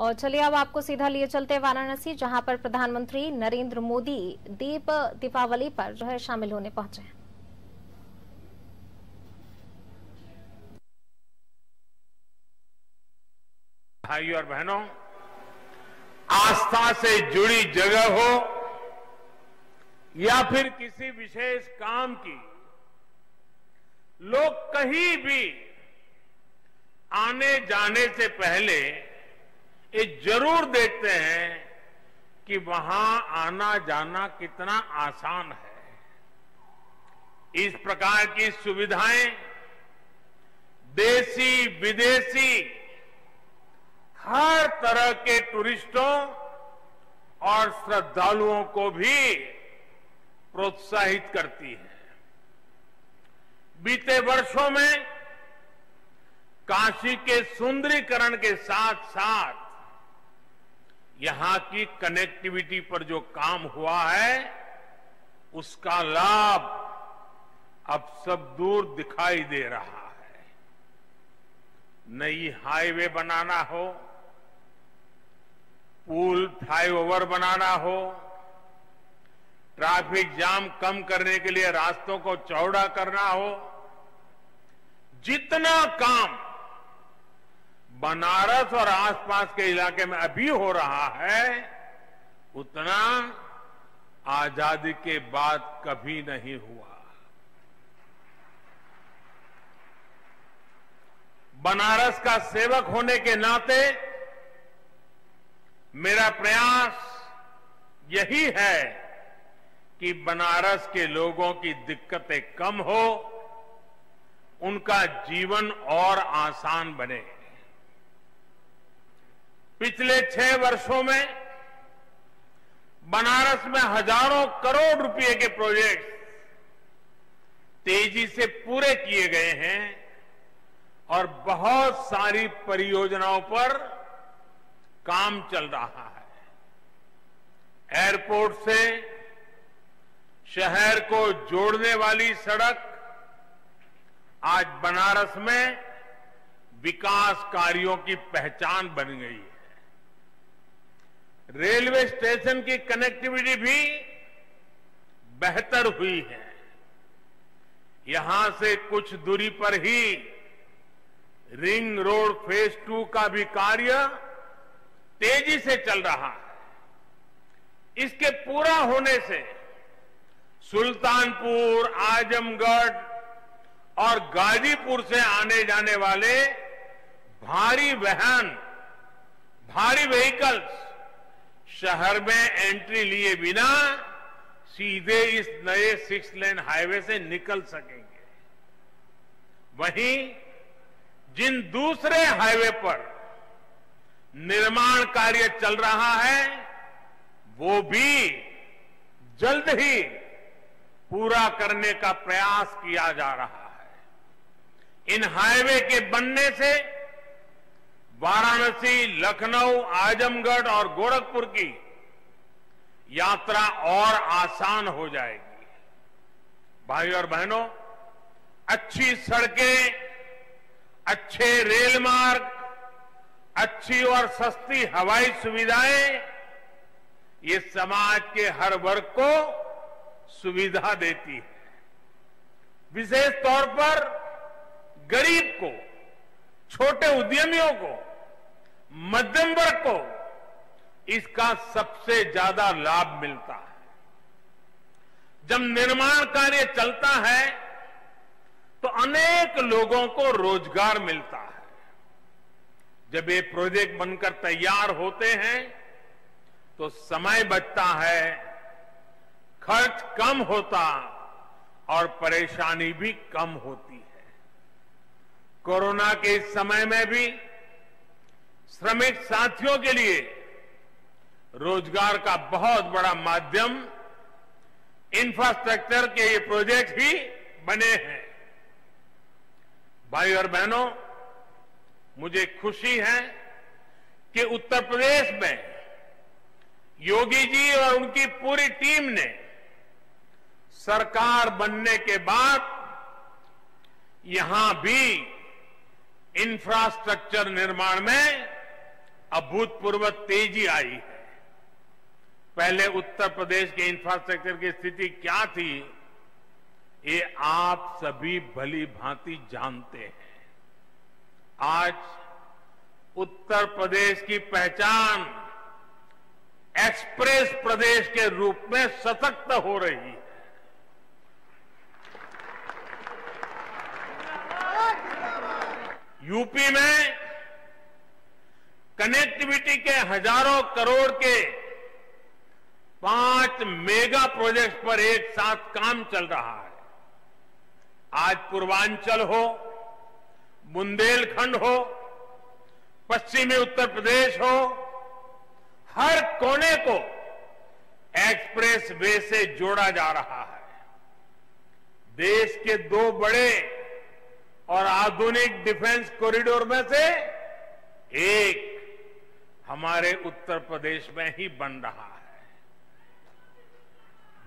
और चलिए अब आपको सीधा लिए चलते वाराणसी, जहां पर प्रधानमंत्री नरेंद्र मोदी दीपावली पर जो है शामिल होने पहुंचे हैं। भाइयों और बहनों, आस्था से जुड़ी जगह हो या फिर किसी विशेष काम की, लोग कहीं भी आने जाने से पहले ये जरूर देखते हैं कि वहां आना जाना कितना आसान है। इस प्रकार की सुविधाएं देशी विदेशी हर तरह के टूरिस्टों और श्रद्धालुओं को भी प्रोत्साहित करती है। बीते वर्षों में काशी के सुंदरीकरण के साथ साथ यहां की कनेक्टिविटी पर जो काम हुआ है, उसका लाभ अब सब दूर दिखाई दे रहा है। नई हाईवे बनाना हो, पुल फ्लाईओवर बनाना हो, ट्रैफिक जाम कम करने के लिए रास्तों को चौड़ा करना हो, जितना काम बनारस और आसपास के इलाके में अभी हो रहा है, उतना आजादी के बाद कभी नहीं हुआ। बनारस का सेवक होने के नाते मेरा प्रयास यही है कि बनारस के लोगों की दिक्कतें कम हो, उनका जीवन और आसान बने। पिछले 6 वर्षों में बनारस में हजारों करोड़ रुपए के प्रोजेक्ट तेजी से पूरे किए गए हैं और बहुत सारी परियोजनाओं पर काम चल रहा है। एयरपोर्ट से शहर को जोड़ने वाली सड़क आज बनारस में विकास कार्यों की पहचान बन गई है। रेलवे स्टेशन की कनेक्टिविटी भी बेहतर हुई है। यहां से कुछ दूरी पर ही रिंग रोड फेज 2 का भी कार्य तेजी से चल रहा है। इसके पूरा होने से सुल्तानपुर, आजमगढ़ और गाजीपुर से आने जाने वाले भारी वाहन, भारी व्हीकल्स शहर में एंट्री लिए बिना सीधे इस नए 6 लेन हाईवे से निकल सकेंगे। वहीं जिन दूसरे हाईवे पर निर्माण कार्य चल रहा है, वो भी जल्द ही पूरा करने का प्रयास किया जा रहा है। इन हाईवे के बनने से वाराणसी, लखनऊ, आजमगढ़ और गोरखपुर की यात्रा और आसान हो जाएगी। भाइयों और बहनों, अच्छी सड़कें, अच्छे रेल मार्ग, अच्छी और सस्ती हवाई सुविधाएं ये समाज के हर वर्ग को सुविधा देती है। विशेष तौर पर गरीब को, छोटे उद्यमियों को, मध्यम वर्ग को इसका सबसे ज्यादा लाभ मिलता है। जब निर्माण कार्य चलता है तो अनेक लोगों को रोजगार मिलता है। जब ये प्रोजेक्ट बनकर तैयार होते हैं तो समय बचता है, खर्च कम होता और परेशानी भी कम होती है। कोरोना के इस समय में भी श्रमिक साथियों के लिए रोजगार का बहुत बड़ा माध्यम इंफ्रास्ट्रक्चर के ये प्रोजेक्ट ही बने हैं। भाई और बहनों, मुझे खुशी है कि उत्तर प्रदेश में योगी जी और उनकी पूरी टीम ने सरकार बनने के बाद यहां भी इंफ्रास्ट्रक्चर निर्माण में अभूतपूर्व तेजी आई है। पहले उत्तर प्रदेश के इंफ्रास्ट्रक्चर की स्थिति क्या थी, ये आप सभी भली भांति जानते हैं। आज उत्तर प्रदेश की पहचान एक्सप्रेस प्रदेश के रूप में सशक्त हो रही है। यूपी में कनेक्टिविटी के हजारों करोड़ के 5 मेगा प्रोजेक्ट पर एक साथ काम चल रहा है। आज पूर्वांचल हो, बुंदेलखंड हो, पश्चिमी उत्तर प्रदेश हो, हर कोने को एक्सप्रेस वे से जोड़ा जा रहा है। देश के 2 बड़े और आधुनिक डिफेंस कॉरिडोर में से एक हमारे उत्तर प्रदेश में ही बन रहा है।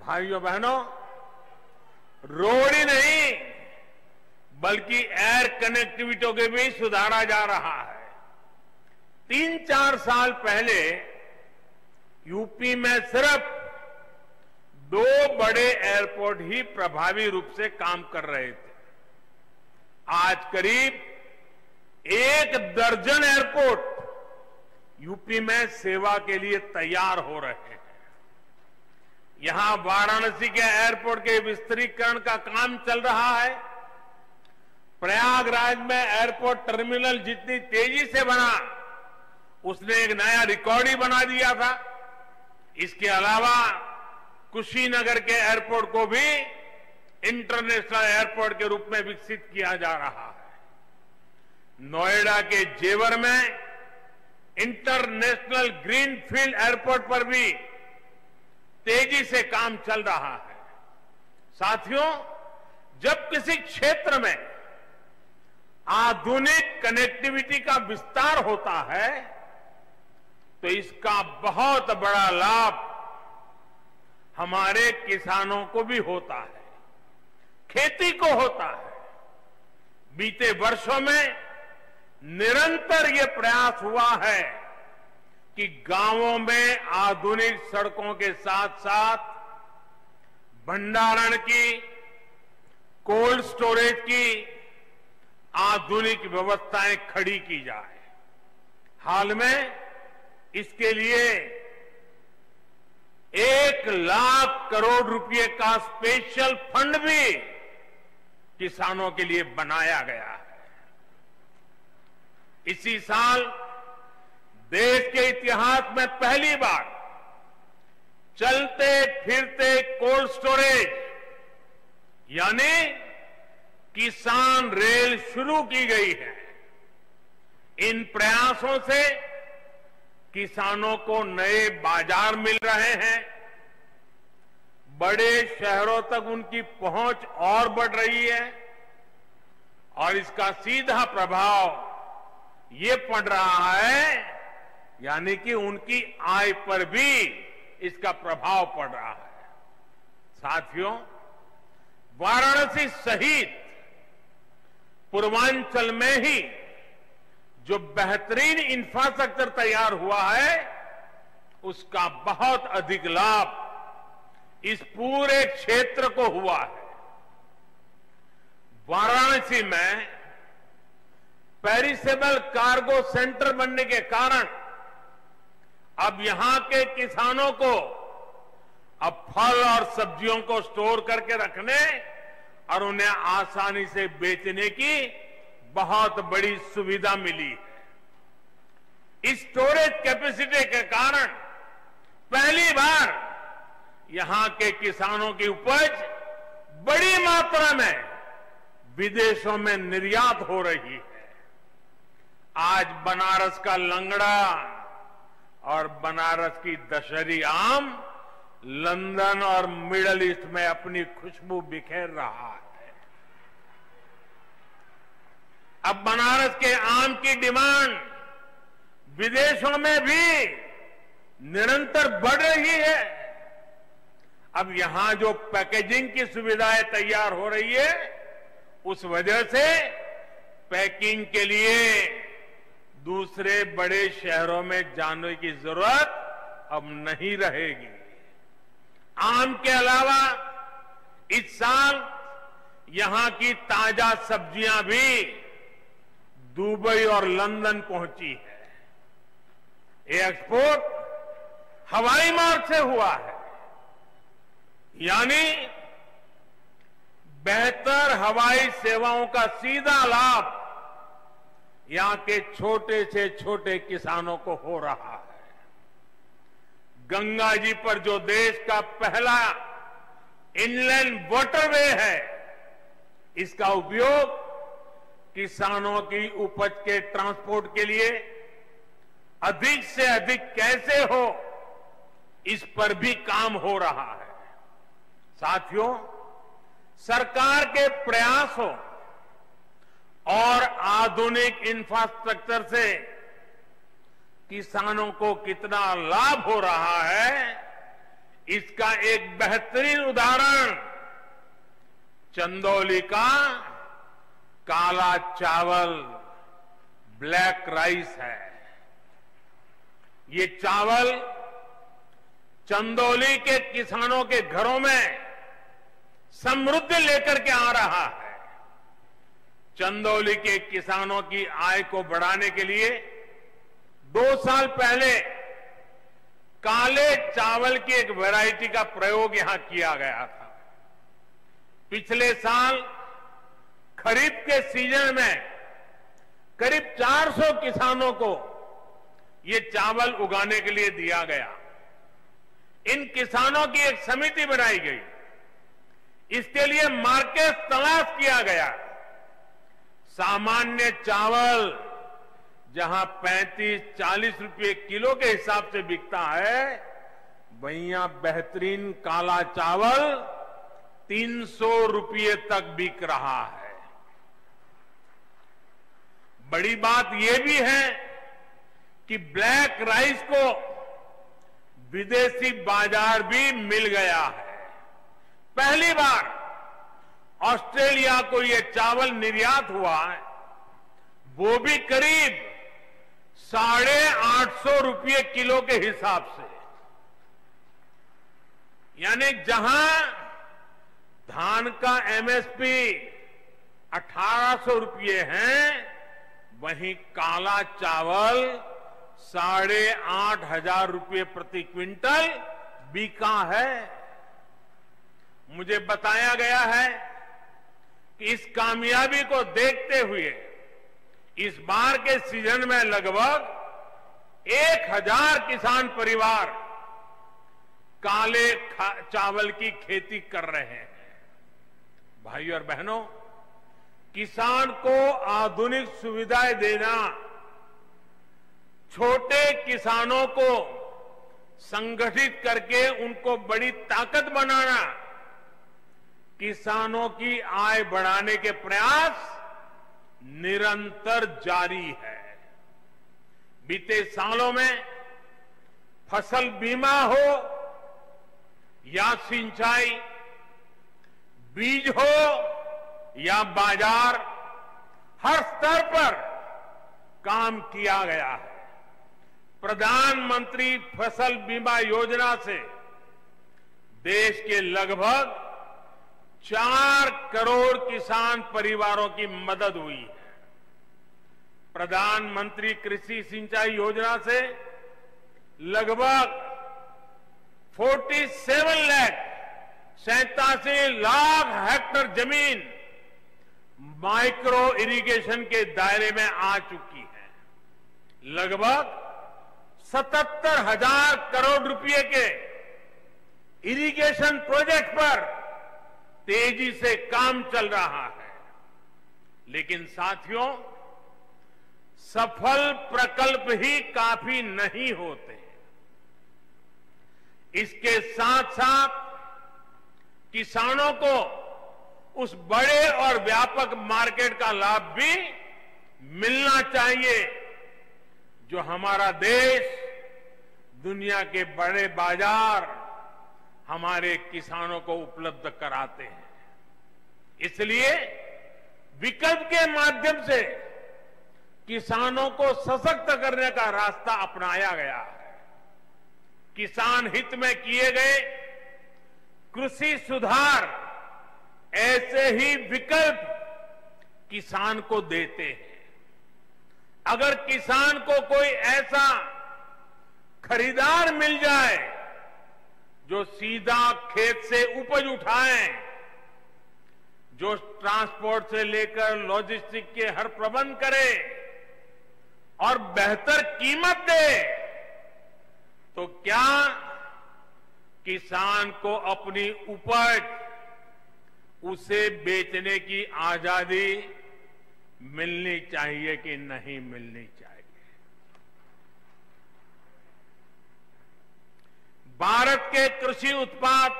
भाइयों बहनों, रोड ही नहीं बल्कि एयर कनेक्टिविटी को भी सुधारा जा रहा है। 3-4 साल पहले यूपी में सिर्फ 2 बड़े एयरपोर्ट ही प्रभावी रूप से काम कर रहे थे। आज करीब 1 दर्जन एयरपोर्ट यूपी में सेवा के लिए तैयार हो रहे हैं। यहां वाराणसी के एयरपोर्ट के विस्तारीकरण का काम चल रहा है। प्रयागराज में एयरपोर्ट टर्मिनल जितनी तेजी से बना, उसने एक नया रिकॉर्ड ही बना दिया था। इसके अलावा कुशीनगर के एयरपोर्ट को भी इंटरनेशनल एयरपोर्ट के रूप में विकसित किया जा रहा है। नोएडा के जेवर में इंटरनेशनल ग्रीनफील्ड एयरपोर्ट पर भी तेजी से काम चल रहा है। साथियों, जब किसी क्षेत्र में आधुनिक कनेक्टिविटी का विस्तार होता है तो इसका बहुत बड़ा लाभ हमारे किसानों को भी होता है, खेती को होता है। बीते वर्षों में निरंतर ये प्रयास हुआ है कि गांवों में आधुनिक सड़कों के साथ साथ भंडारण की, कोल्ड स्टोरेज की आधुनिक व्यवस्थाएं खड़ी की जाए। हाल में इसके लिए 1 लाख करोड़ रुपए का स्पेशल फंड भी किसानों के लिए बनाया गया है। इसी साल देश के इतिहास में पहली बार चलते फिरते कोल्ड स्टोरेज यानी किसान रेल शुरू की गई है। इन प्रयासों से किसानों को नए बाजार मिल रहे हैं, बड़े शहरों तक उनकी पहुंच और बढ़ रही है और इसका सीधा प्रभाव ये पड़ रहा है, यानी कि उनकी आय पर भी इसका प्रभाव पड़ रहा है। साथियों, वाराणसी सहित पूर्वांचल में ही जो बेहतरीन इंफ्रास्ट्रक्चर तैयार हुआ है, उसका बहुत अधिक लाभ इस पूरे क्षेत्र को हुआ है। वाराणसी में पेरिसेबल कार्गो सेंटर बनने के कारण अब यहां के किसानों को अब फल और सब्जियों को स्टोर करके रखने और उन्हें आसानी से बेचने की बहुत बड़ी सुविधा मिली है। इस स्टोरेज कैपेसिटी के कारण पहली बार यहां के किसानों की उपज बड़ी मात्रा में विदेशों में निर्यात हो रही है। आज बनारस का लंगड़ा और बनारस की दशहरी आम लंदन और मिडल ईस्ट में अपनी खुशबू बिखेर रहा है। अब बनारस के आम की डिमांड विदेशों में भी निरंतर बढ़ रही है। अब यहां जो पैकेजिंग की सुविधाएं तैयार हो रही है, उस वजह से पैकिंग के लिए दूसरे बड़े शहरों में जाने की जरूरत अब नहीं रहेगी। आम के अलावा इस साल यहां की ताजा सब्जियां भी दुबई और लंदन पहुंची है। ये एक्सपोर्ट हवाई मार्ग से हुआ है, यानी बेहतर हवाई सेवाओं का सीधा लाभ यहां के छोटे से छोटे किसानों को हो रहा है। गंगा जी पर जो देश का पहला इनलैंड वाटरवे है, इसका उपयोग किसानों की उपज के ट्रांसपोर्ट के लिए अधिक से अधिक कैसे हो, इस पर भी काम हो रहा है। साथियों, सरकार के प्रयासों और आधुनिक इंफ्रास्ट्रक्चर से किसानों को कितना लाभ हो रहा है, इसका एक बेहतरीन उदाहरण चंदौली का काला चावल, ब्लैक राइस है। ये चावल चंदौली के किसानों के घरों में समृद्धि लेकर के आ रहा है। चंदौली के किसानों की आय को बढ़ाने के लिए 2 साल पहले काले चावल की एक वैरायटी का प्रयोग यहां किया गया था। पिछले साल खरीफ के सीजन में करीब 400 किसानों को ये चावल उगाने के लिए दिया गया। इन किसानों की एक समिति बनाई गई, इसके लिए मार्केट तलाश किया गया। सामान्य चावल जहां 35-40 रुपए किलो के हिसाब से बिकता है, वहीं यहां बेहतरीन काला चावल 300 रुपये तक बिक रहा है। बड़ी बात यह भी है कि ब्लैक राइस को विदेशी बाजार भी मिल गया है। पहली बार ऑस्ट्रेलिया को यह चावल निर्यात हुआ है, वो भी करीब 850 रुपये किलो के हिसाब से। यानी जहां धान का एमएसपी 1800 रुपये है, वहीं काला चावल 8,500 रुपये प्रति क्विंटल बिका है। मुझे बताया गया है कि इस कामयाबी को देखते हुए इस बार के सीजन में लगभग 1000 किसान परिवार काले चावल की खेती कर रहे हैं। भाइयों और बहनों, किसान को आधुनिक सुविधाएं देना, छोटे किसानों को संगठित करके उनको बड़ी ताकत बनाना, किसानों की आय बढ़ाने के प्रयास निरंतर जारी है। बीते सालों में फसल बीमा हो या सिंचाई, बीज हो या बाजार, हर स्तर पर काम किया गया है। प्रधानमंत्री फसल बीमा योजना से देश के लगभग 4 करोड़ किसान परिवारों की मदद हुई है। प्रधानमंत्री कृषि सिंचाई योजना से लगभग 87 लाख हेक्टेयर जमीन माइक्रो इरिगेशन के दायरे में आ चुकी है। लगभग 77,000 करोड़ रुपए के इरिगेशन प्रोजेक्ट पर तेजी से काम चल रहा है। लेकिन साथियों, सफल प्रकल्प ही काफी नहीं होते। इसके साथ साथ किसानों को उस बड़े और व्यापक मार्केट का लाभ भी मिलना चाहिए जो हमारा देश, दुनिया के बड़े बाजार हमारे किसानों को उपलब्ध कराते हैं। इसलिए विकल्प के माध्यम से किसानों को सशक्त करने का रास्ता अपनाया गया है। किसान हित में किए गए कृषि सुधार ऐसे ही विकल्प किसान को देते हैं। अगर किसान को कोई ऐसा खरीदार मिल जाए जो सीधा खेत से उपज उठाए, जो ट्रांसपोर्ट से लेकर लॉजिस्टिक के हर प्रबंध करे और बेहतर कीमत दे, तो क्या किसान को अपनी उपज उसे बेचने की आजादी मिलनी चाहिए कि नहीं मिलनी चाहिए? भारत के कृषि उत्पाद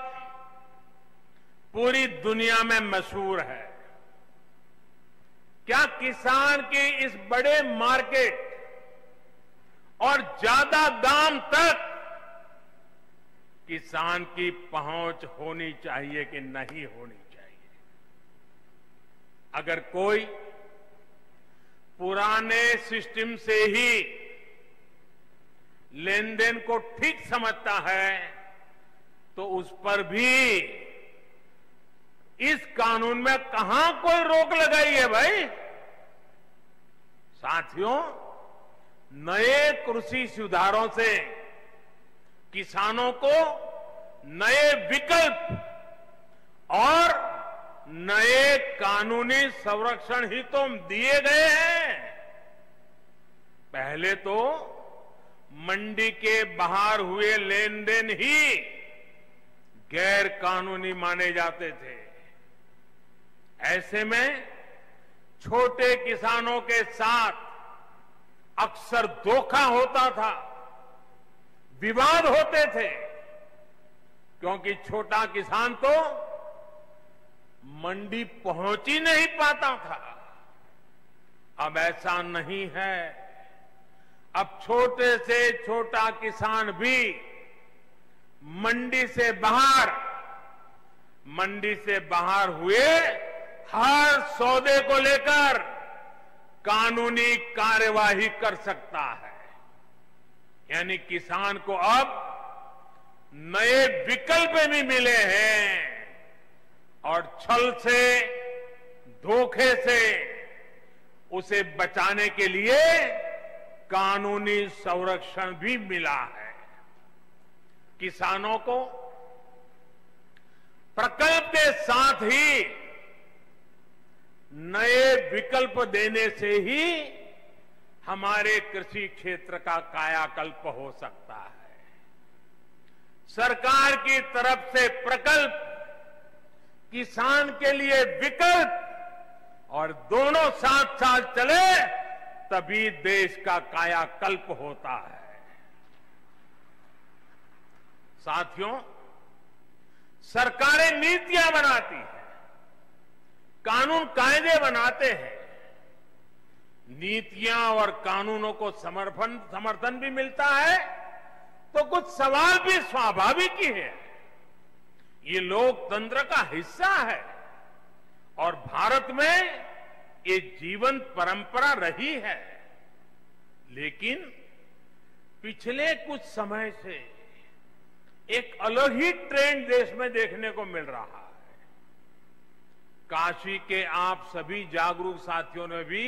पूरी दुनिया में मशहूर है। क्या किसान की इस बड़े मार्केट और ज्यादा दाम तक किसान की पहुंच होनी चाहिए कि नहीं होनी चाहिए? अगर कोई पुराने सिस्टम से ही लेन देन को ठीक समझता है तो उस पर भी इस कानून में कहां कोई रोक लगाई है भाई? साथियों, नए कृषि सुधारों से किसानों को नए विकल्प और नए कानूनी संरक्षण ही तो दिए गए हैं। पहले तो मंडी के बाहर हुए लेन देन ही गैर कानूनी माने जाते थे। ऐसे में छोटे किसानों के साथ अक्सर धोखा होता था, विवाद होते थे, क्योंकि छोटा किसान तो मंडी पहुंच ही नहीं पाता था। अब ऐसा नहीं है। अब छोटे से छोटा किसान भी मंडी से बाहर हुए हर सौदे को लेकर कानूनी कार्यवाही कर सकता है। यानी किसान को अब नए विकल्प भी मिले हैं और छल से, धोखे से उसे बचाने के लिए कानूनी संरक्षण भी मिला है। किसानों को प्रकल्प के साथ ही नए विकल्प देने से ही हमारे कृषि क्षेत्र का कायाकल्प हो सकता है। सरकार की तरफ से प्रकल्प, किसान के लिए विकल्प और दोनों साथ साथ चले तभी देश का कायाकल्प होता है। साथियों, सरकारें नीतियां बनाती हैं, कानून कायदे बनाते हैं। नीतियां और कानूनों को समर्थन भी मिलता है तो कुछ सवाल भी स्वाभाविक ही है। ये लोकतंत्र का हिस्सा है और भारत में ये जीवन परंपरा रही है। लेकिन पिछले कुछ समय से एक अलग ही ट्रेंड देश में देखने को मिल रहा है। काशी के आप सभी जागरूक साथियों ने भी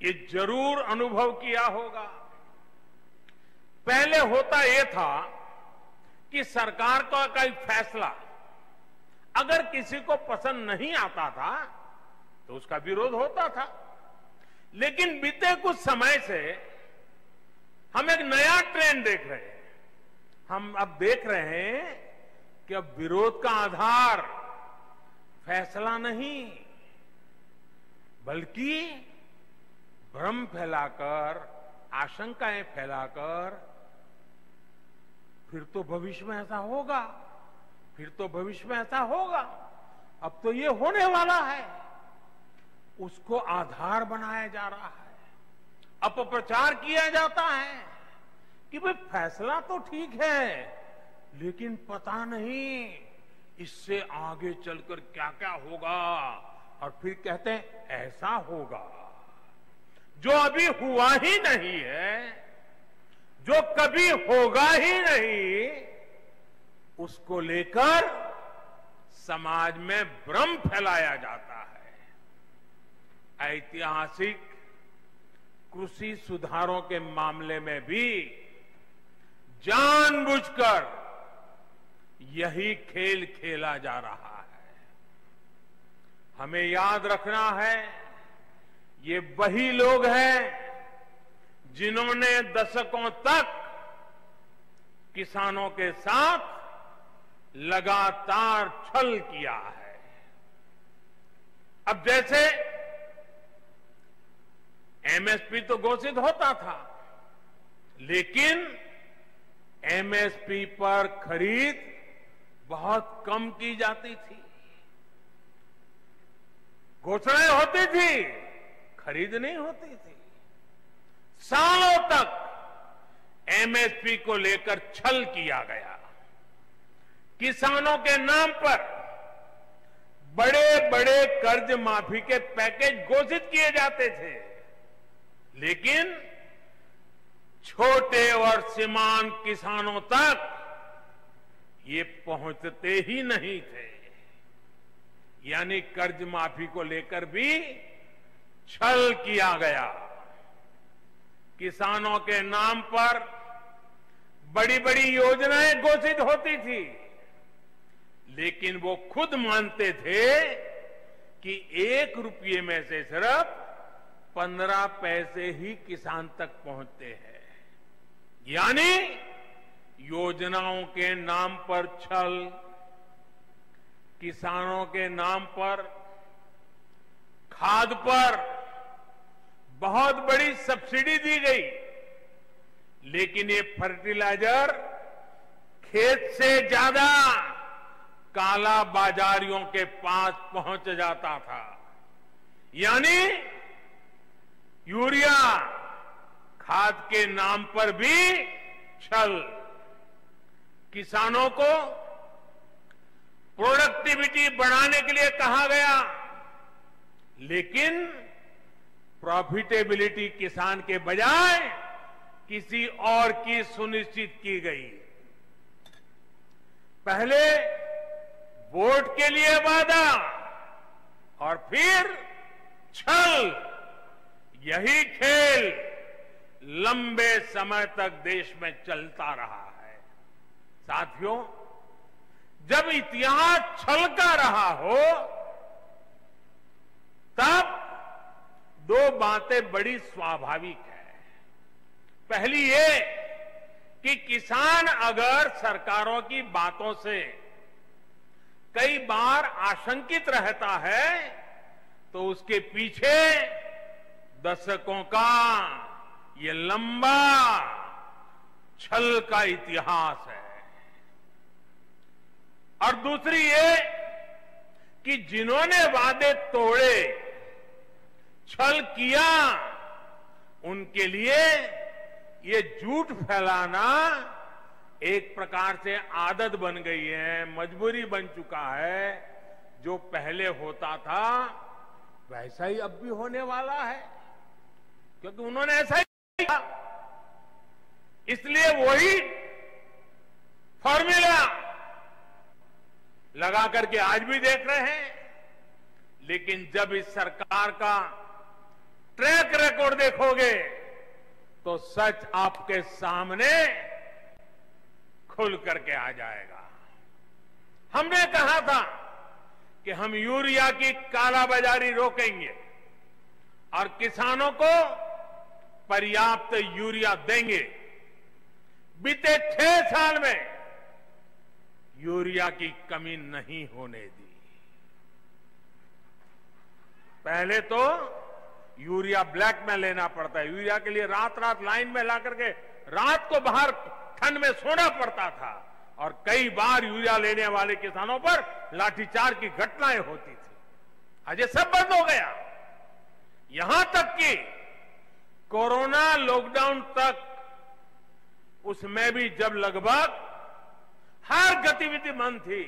ये जरूर अनुभव किया होगा। पहले होता यह था कि सरकार का कोई फैसला अगर किसी को पसंद नहीं आता था तो उसका विरोध होता था। लेकिन बीते कुछ समय से हम एक नया ट्रेंड देख रहे हैं। हम अब देख रहे हैं कि अब विरोध का आधार फैसला नहीं, बल्कि भ्रम फैलाकर, आशंकाएं फैलाकर फिर तो भविष्य में ऐसा होगा, फिर तो भविष्य में ऐसा होगा, अब तो ये होने वाला है, उसको आधार बनाया जा रहा है। अपप्रचार किया जाता है कि भाई फैसला तो ठीक है लेकिन पता नहीं इससे आगे चलकर क्या क्या होगा, और फिर कहते हैं ऐसा होगा। जो अभी हुआ ही नहीं है, जो कभी होगा ही नहीं, उसको लेकर समाज में भ्रम फैलाया जाता है। ऐतिहासिक कृषि सुधारों के मामले में भी जानबूझकर यही खेल खेला जा रहा है। हमें याद रखना है, ये वही लोग हैं जिन्होंने दशकों तक किसानों के साथ लगातार छल किया है। अब जैसे एमएसपी तो घोषित होता था, लेकिन एमएसपी पर खरीद बहुत कम की जाती थी। घोषणाएं होती थी, खरीद नहीं होती थी। सालों तक एमएसपी को लेकर छल किया गया। किसानों के नाम पर बड़े बड़े कर्ज माफी के पैकेज घोषित किए जाते थे, लेकिन छोटे और सीमांत किसानों तक ये पहुंचते ही नहीं थे। यानी कर्ज माफी को लेकर भी छल किया गया। किसानों के नाम पर बड़ी बड़ी योजनाएं घोषित होती थी, लेकिन वो खुद मानते थे कि 1 रुपये में से सिर्फ 15 पैसे ही किसान तक पहुंचते हैं। यानी योजनाओं के नाम पर छल, किसानों के नाम पर खाद पर बहुत बड़ी सब्सिडी दी गई, लेकिन ये फर्टिलाइजर खेत से ज्यादा काला बाजारियों के पास पहुंच जाता था। यानी यूरिया खाद के नाम पर भी छल। किसानों को प्रोडक्टिविटी बढ़ाने के लिए कहा गया, लेकिन प्रॉफिटेबिलिटी किसान के बजाय किसी और की सुनिश्चित की गई। पहले वोट के लिए वादा और फिर छल, यही खेल लंबे समय तक देश में चलता रहा है। साथियों, जब इतिहास छल का रहा हो, तब 2 बातें बड़ी स्वाभाविक है। पहली ये कि किसान अगर सरकारों की बातों से कई बार आशंकित रहता है, तो उसके पीछे दशकों का ये लंबा छल का इतिहास है। और दूसरी ये कि जिन्होंने वादे तोड़े, छल किया, उनके लिए ये झूठ फैलाना एक प्रकार से आदत बन गई है, मजबूरी बन चुका है। जो पहले होता था वैसा ही अब भी होने वाला है, क्योंकि उन्होंने ऐसा ही किया। इसलिए वही फॉर्मूला लगा करके आज भी देख रहे हैं। लेकिन जब इस सरकार का ट्रैक रिकॉर्ड देखोगे, तो सच आपके सामने खुल करके आ जाएगा। हमने कहा था कि हम यूरिया की कालाबाजारी रोकेंगे और किसानों को पर्याप्त यूरिया देंगे। बीते 6 साल में यूरिया की कमी नहीं होने दी। पहले तो यूरिया ब्लैक में लेना पड़ता है। यूरिया के लिए रात रात लाइन में ला करके रात को बाहर ठंड में सोना पड़ता था, और कई बार यूरिया लेने वाले किसानों पर लाठीचार्ज की घटनाएं होती थी। आज ये सब बंद हो गया। यहां तक कि कोरोना लॉकडाउन तक, उसमें भी जब लगभग हर गतिविधि बंद थी,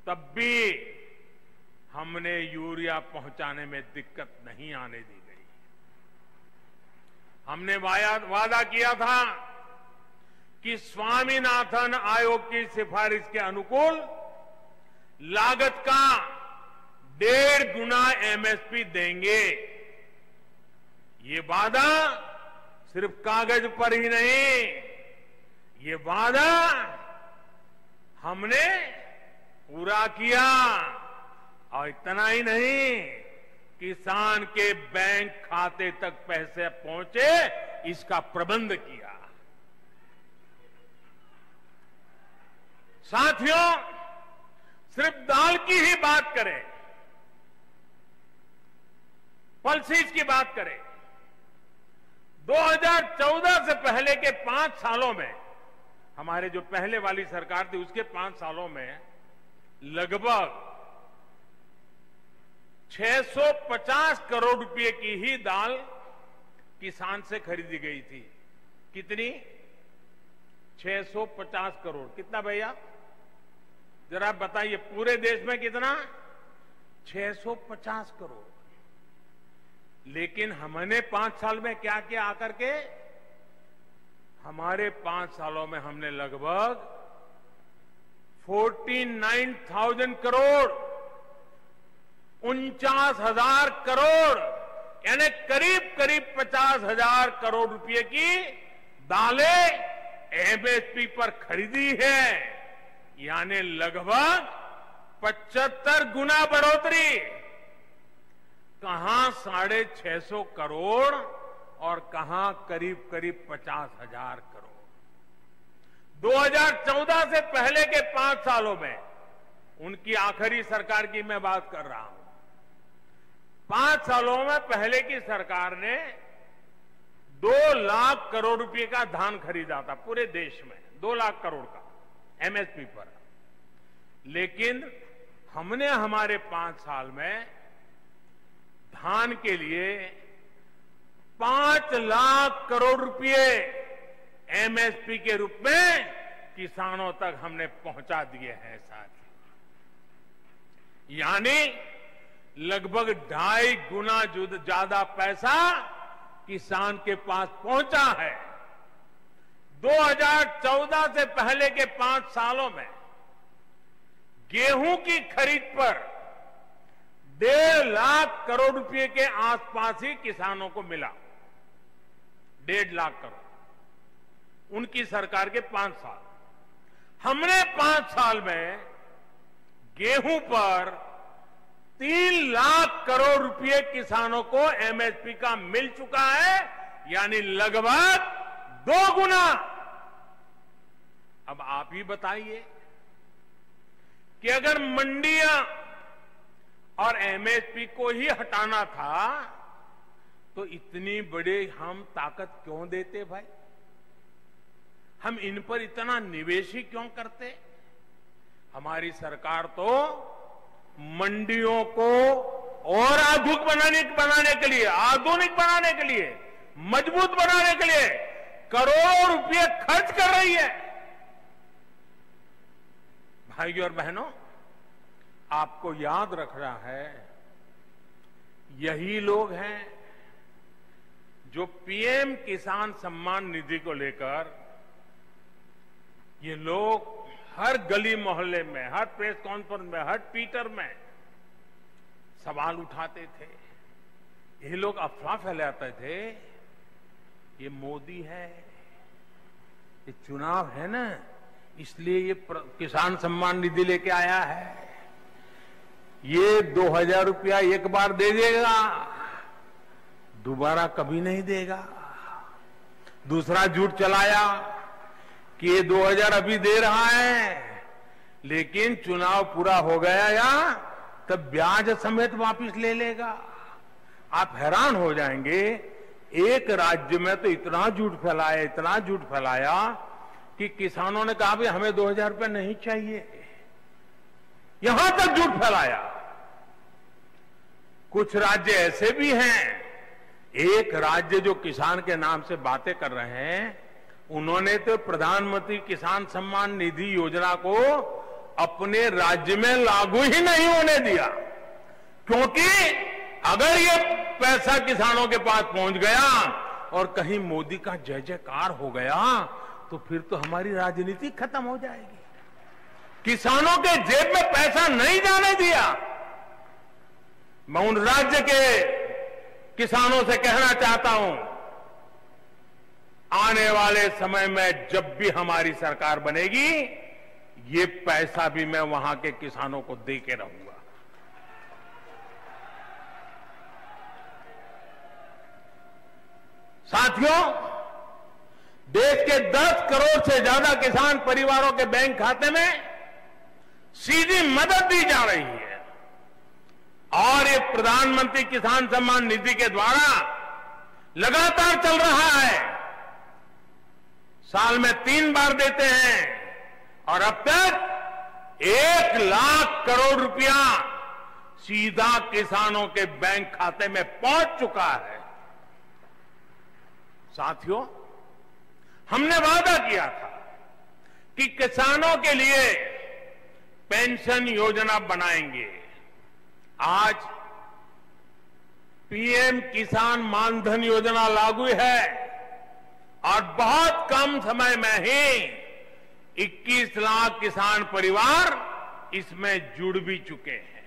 तब भी हमने यूरिया पहुंचाने में दिक्कत नहीं आने दी गई। हमने वादा किया था कि स्वामीनाथन आयोग की सिफारिश के अनुकूल लागत का 1.5 गुना एमएसपी देंगे। ये वादा सिर्फ कागज पर ही नहीं, ये वादा हमने पूरा किया। और इतना ही नहीं, किसान के बैंक खाते तक पैसे पहुंचे, इसका प्रबंध किया। साथियों, सिर्फ दाल की ही बात करें, पल्सेस की बात करें, 2014 से पहले के 5 सालों में, हमारे जो पहले वाली सरकार थी उसके 5 सालों में लगभग 650 करोड़ रुपए की ही दाल किसान से खरीदी गई थी। कितनी? 650 करोड़। कितना भैया, जरा बताइए, पूरे देश में कितना? 650 करोड़। लेकिन हमने 5 साल में क्या किया आकर के? हमारे 5 सालों में हमने लगभग 49,000 करोड़, 49,000 करोड़, यानी करीब करीब 50,000 करोड़ रुपए की दालें एमएसपी पर खरीदी है। यानी लगभग 75 गुना बढ़ोतरी। कहां 650 करोड़ और कहां करीब करीब 50,000 करोड़। 2014 से पहले के 5 सालों में, उनकी आखिरी सरकार की मैं बात कर रहा हूं, 5 सालों में पहले की सरकार ने 2 लाख करोड़ रुपए का धान खरीदा था पूरे देश में, 2 लाख करोड़ का एमएसपी पर। लेकिन हमने हमारे 5 साल में धान के लिए 5 लाख करोड़ रुपए एमएसपी के रूप में किसानों तक हमने पहुंचा दिए हैं साथी। यानी लगभग 2.5 गुना ज्यादा पैसा किसान के पास पहुंचा है। 2014 से पहले के 5 सालों में गेहूं की खरीद पर 1.5 लाख करोड़ रुपए के आसपास ही किसानों को मिला। 1.5 लाख करोड़ उनकी सरकार के 5 साल। हमने 5 साल में गेहूं पर 3 लाख करोड़ रुपए किसानों को एमएसपी का मिल चुका है, यानी लगभग 2 गुना। अब आप ही बताइए कि अगर मंडियां और एमएसपी को ही हटाना था तो इतनी बड़ी हम ताकत क्यों देते भाई? हम इन पर इतना निवेश ही क्यों करते? हमारी सरकार तो मंडियों को और आधुनिक बनाने के लिए, मजबूत बनाने के लिए करोड़ों रुपए खर्च कर रही है। भाइयों और बहनों, आपको याद रखना है, यही लोग हैं जो पीएम किसान सम्मान निधि को लेकर ये लोग हर गली मोहल्ले में, हर प्रेस कॉन्फ्रेंस में, हर ट्विटर में सवाल उठाते थे। ये लोग अफवाह फैलाते थे, ये मोदी है, ये चुनाव है ना, इसलिए ये किसान सम्मान निधि लेके आया है, ये 2,000 रुपया एक बार दे देगा, दोबारा कभी नहीं देगा। दूसरा झूठ चलाया कि ये 2,000 अभी दे रहा है, लेकिन चुनाव पूरा हो गया या तब ब्याज समेत वापस ले लेगा। आप हैरान हो जाएंगे, एक राज्य में तो इतना झूठ फैलाया कि किसानों ने कहा भाई हमें 2,000 रुपये नहीं चाहिए, यहां तक झूठ फैलाया। कुछ राज्य ऐसे भी हैं, एक राज्य जो किसान के नाम से बातें कर रहे हैं, उन्होंने तो प्रधानमंत्री किसान सम्मान निधि योजना को अपने राज्य में लागू ही नहीं होने दिया, क्योंकि अगर ये पैसा किसानों के पास पहुंच गया और कहीं मोदी का जय जयकार हो गया तो फिर तो हमारी राजनीति खत्म हो जाएगी। किसानों के जेब में पैसा नहीं जाने दिया। मैं उन राज्य के किसानों से कहना चाहता हूं, आने वाले समय में जब भी हमारी सरकार बनेगी, ये पैसा भी मैं वहां के किसानों को दे के रहूंगा। साथियों, देश के 10 करोड़ से ज्यादा किसान परिवारों के बैंक खाते में सीधी मदद दी जा रही है और ये प्रधानमंत्री किसान सम्मान निधि के द्वारा लगातार चल रहा है। साल में 3 बार देते हैं और अब तक 1 लाख करोड़ रुपया सीधा किसानों के बैंक खाते में पहुंच चुका है। साथियों, हमने वादा किया था कि किसानों के लिए पेंशन योजना बनाएंगे। आज पीएम किसान मानधन योजना लागू है और बहुत कम समय में ही 21 लाख किसान परिवार इसमें जुड़ भी चुके हैं।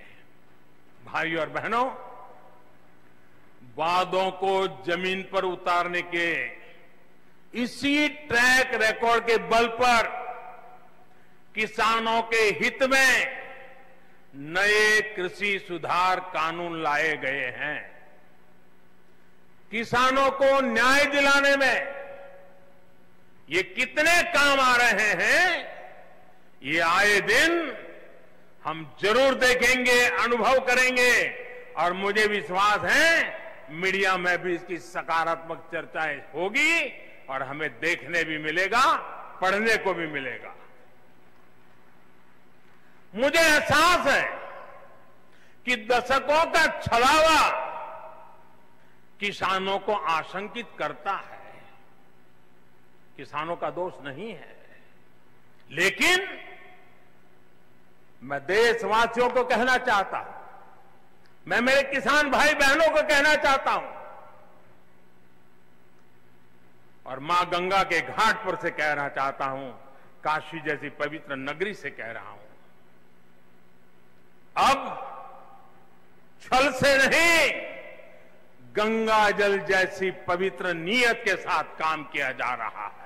भाइयों और बहनों, वादों को जमीन पर उतारने के इसी ट्रैक रिकॉर्ड के बल पर किसानों के हित में नए कृषि सुधार कानून लाए गए हैं। किसानों को न्याय दिलाने में ये कितने काम आ रहे हैं, ये आए दिन हम जरूर देखेंगे, अनुभव करेंगे और मुझे विश्वास है मीडिया में भी इसकी सकारात्मक चर्चाएं होगी और हमें देखने भी मिलेगा, पढ़ने को भी मिलेगा। मुझे एहसास है कि दशकों का छलावा किसानों को आशंकित करता है। किसानों का दोष नहीं है, लेकिन मैं देशवासियों को कहना चाहता हूं, मैं मेरे किसान भाई बहनों को कहना चाहता हूं और मां गंगा के घाट पर से कहना चाहता हूं, काशी जैसी पवित्र नगरी से कह रहा हूं, अब छल से नहीं, गंगा जल जैसी पवित्र नीयत के साथ काम किया जा रहा है।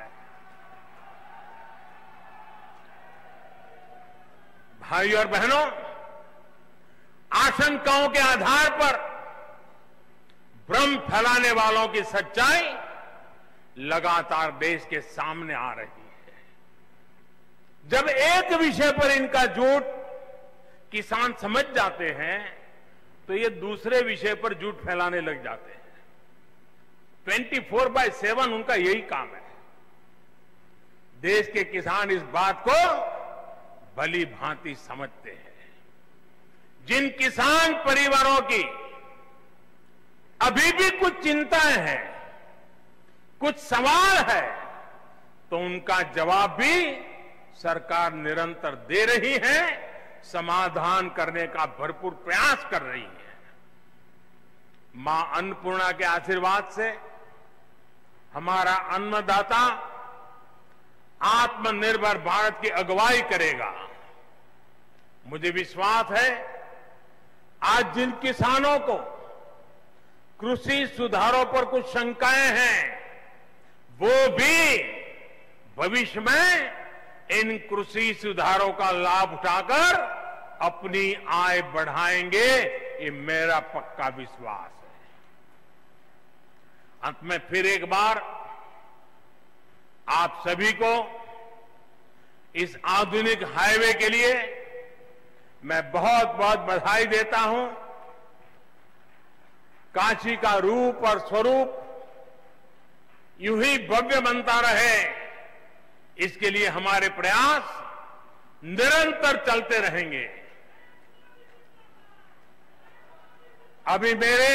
भाइयों और बहनों, आशंकाओं के आधार पर भ्रम फैलाने वालों की सच्चाई लगातार देश के सामने आ रही है। जब एक विषय पर इनका झूठ किसान समझ जाते हैं तो ये दूसरे विषय पर झूठ फैलाने लग जाते हैं। 24/7 उनका यही काम है। देश के किसान इस बात को भली भांति समझते हैं। जिन किसान परिवारों की अभी भी कुछ चिंताएं हैं, कुछ सवाल है, तो उनका जवाब भी सरकार निरंतर दे रही है, समाधान करने का भरपूर प्रयास कर रही है। मां अन्नपूर्णा के आशीर्वाद से हमारा अन्नदाता आत्मनिर्भर भारत की अगुवाई करेगा। मुझे विश्वास है आज जिन किसानों को कृषि सुधारों पर कुछ शंकाएं हैं, वो भी भविष्य में इन कृषि सुधारों का लाभ उठाकर अपनी आय बढ़ाएंगे, ये मेरा पक्का विश्वास है। अंत में फिर एक बार आप सभी को इस आधुनिक हाईवे के लिए मैं बहुत बहुत बधाई देता हूं। काशी का रूप और स्वरूप यूं ही भव्य बनता रहे, इसके लिए हमारे प्रयास निरंतर चलते रहेंगे। अभी मेरे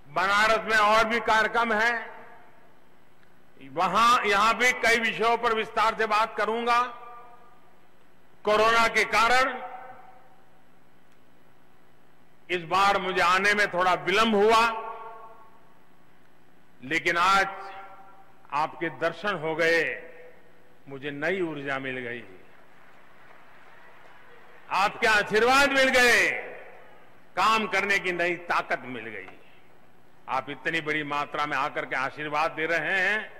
बनारस में और भी कार्यक्रम हैं, यहां भी कई विषयों पर विस्तार से बात करूंगा। कोरोना के कारण इस बार मुझे आने में थोड़ा विलंब हुआ, लेकिन आज आपके दर्शन हो गए, मुझे नई ऊर्जा मिल गई, आपके आशीर्वाद मिल गए, काम करने की नई ताकत मिल गई। आप इतनी बड़ी मात्रा में आकर के आशीर्वाद दे रहे हैं,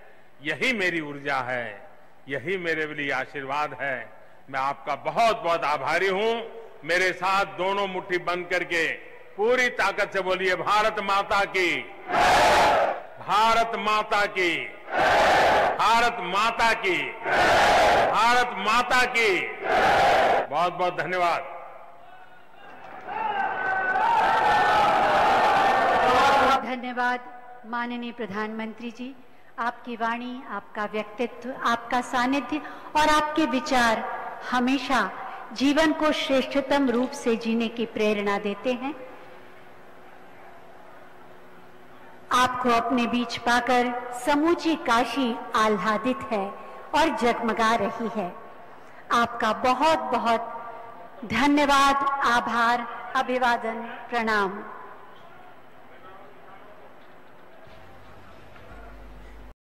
यही मेरी ऊर्जा है, यही मेरे लिए आशीर्वाद है। मैं आपका बहुत बहुत आभारी हूं। मेरे साथ दोनों मुट्ठी बंद करके पूरी ताकत से बोलिए, भारत माता की, भारत माता की, भारत माता की, भारत माता की। बहुत बहुत धन्यवाद। धन्यवाद माननीय प्रधानमंत्री जी। आपकी वाणी, आपका व्यक्तित्व, आपका सानिध्य और आपके विचार हमेशा जीवन को श्रेष्ठतम रूप से जीने की प्रेरणा देते हैं। आपको अपने बीच पाकर समूची काशी आह्लादित है और जगमगा रही है। आपका बहुत बहुत धन्यवाद, आभार, अभिवादन, प्रणाम।